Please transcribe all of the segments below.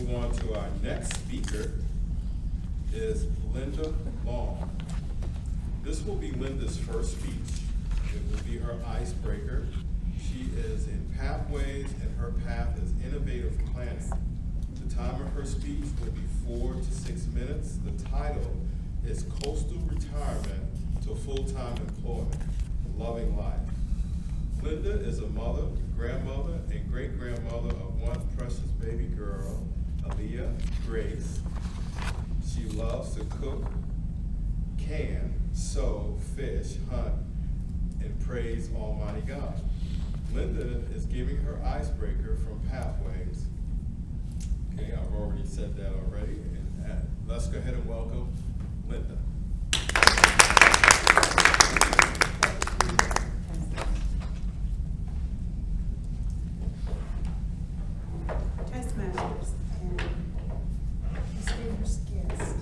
move on to our next speaker is Linda Long. This will be Linda's first speech. It will be her icebreaker. She is in Pathways, and her path is innovative planning. The time of her speech will be 4 to 6 minutes. The title is Coastal Retirement to Full-Time Employment, Loving Life. Linda is a mother, grandmother, and great-grandmother of one precious baby girl, Aaliyah Grace. She loves to cook, can, sew, fish, hunt, and praise Almighty God. Linda is giving her icebreaker from Pathways. Okay, I've already said that already. And let's go ahead and welcome Linda. Toastmasters and distinguished guests.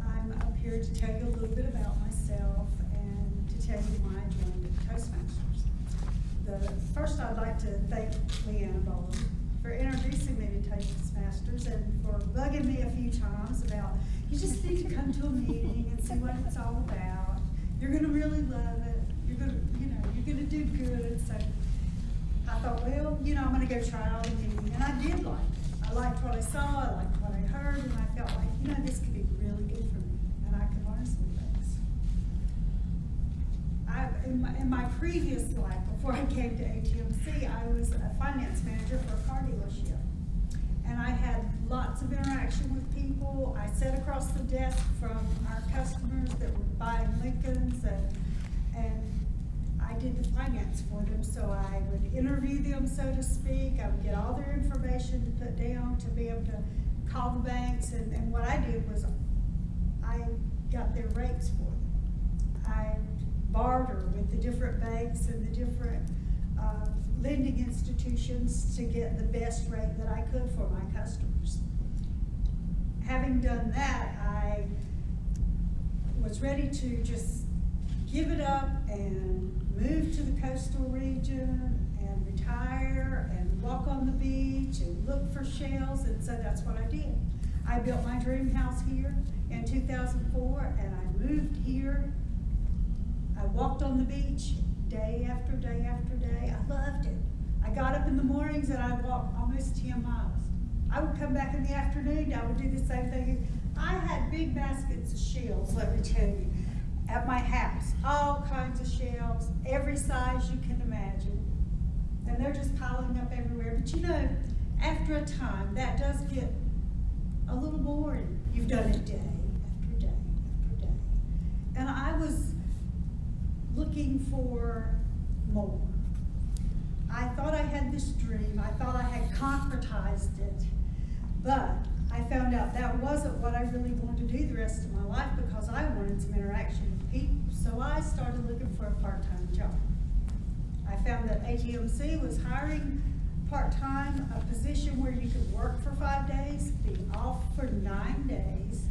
I'm up here to tell you a little bit about myself and to tell you why I joined Toastmasters. First, I'd like to thank Leanna Bowen for introducing me to Toastmasters and for bugging me a few times about, you just need to come to a meeting and see what it's all about. You're going to really love it. You're going to do good. So I thought, well, I'm going to go try out a meeting, and I did like it. I liked what I saw, I liked what I heard, and I felt like, this could be really good for me, and I could learn some things. In my previous life, before I came to ATMC, I was a finance manager for a car dealership. And I had lots of interaction with people. I sat across the desk from our customers that were buying Lincolns, and I did the finance for them. So I would interview them, so to speak. I would get all their information to put down to be able to call the banks. And what I did was I got their rates for them. I barter with the different banks and the different lending institutions to get the best rate that I could for my customers. Having done that, I was ready to just give it up and move to the coastal region and retire and walk on the beach and look for shells, and so that's what I did. I built my dream house here in 2004, and I moved here. I walked on the beach day after day after day. I loved it. I got up in the mornings and I'd walk almost 10 miles. I would come back in the afternoon, I would do the same thing. I had big baskets of shells, let me tell you, at my house. All kinds of shells, every size you can imagine. And they're just piling up everywhere. But after a time, that does get a little boring. You've done it day after day after day. And I was looking for more. I thought I had this dream. I thought I had concretized it. But I found out that wasn't what I really wanted to do the rest of my life, because I wanted some interaction with people. So I started looking for a part-time job. I found that ATMC was hiring part-time, a position where you could work for 5 days, be off for 9 days,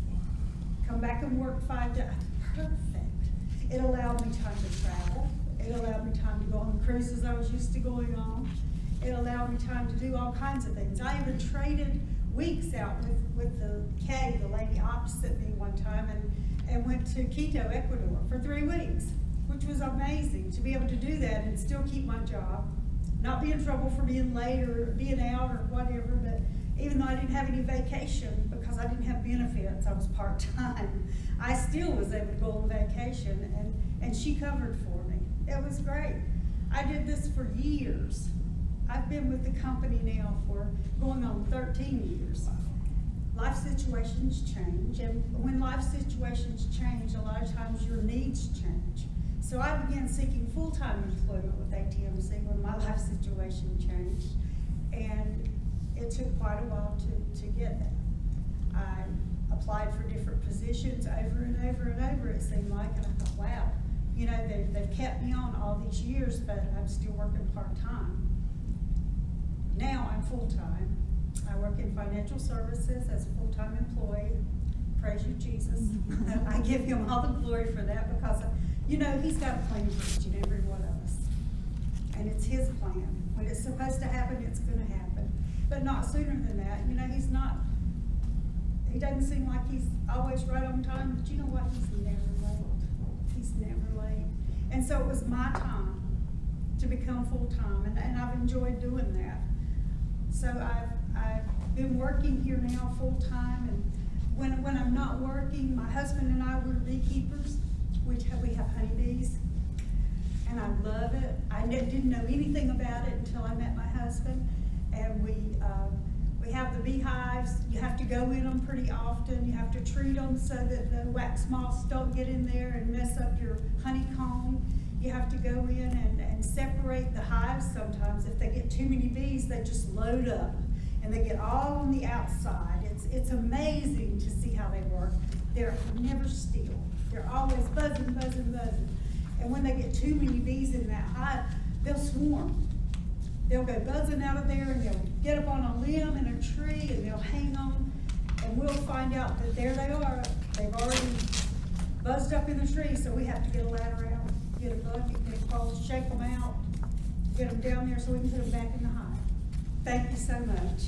come back and work 5 days. Perfect. It allowed me time to travel. It allowed me time to go on the cruises I was used to going on. It allowed me time to do all kinds of things. I even traded weeks out with the Kay, the lady opposite me one time, and went to Quito, Ecuador for 3 weeks, which was amazing to be able to do that and still keep my job, not be in trouble for being late or being out or whatever. But even though I didn't have any vacation because I didn't have benefits, I was part-time, I still was able to go on vacation, and she covered for me. It was great. I did this for years. I've been with the company now for going on 13 years. Life situations change, and when life situations change, a lot of times your needs change. So I began seeking full-time employment with ATMC when my life situation changed, and it took quite a while to get that. I applied for different positions over and over and over, it seemed like, and I thought, wow, they've kept me on all these years, but I'm still working part-time. Now I'm full-time. I work in financial services as a full-time employee. Praise you, Jesus. I give him all the glory for that, because, he's got a plan for each and every one of us. And It's his plan. When it's supposed to happen, it's gonna happen. But not sooner than that. You know, he doesn't seem like he's always right on time, but you know what? He's never late. He's never late. And so it was my time to become full-time, and I've enjoyed doing that. So I've been working here now full-time, and when I'm not working, my husband and I, we're beekeepers. We have honeybees, and I love it. I didn't know anything about it until I met my husband, and we have the beehives. You have to go in them pretty often. You have to treat them so that the wax moths don't get in there and mess up your honeycomb. You have to go in and separate the hives sometimes. If they get too many bees, they just load up and they get all on the outside. It's amazing to see how they work. They're never still. They're always buzzing, buzzing, buzzing. And when they get too many bees in that hive, they'll swarm. They'll go buzzing out of there, and they'll get up on a limb in a tree, and they'll hang on, and we'll find out that there they are. They've already buzzed up in the tree, so we have to get a ladder out, get a bucket, get a pole, shake them out, get them down there so we can put them back in the hive. Thank you so much.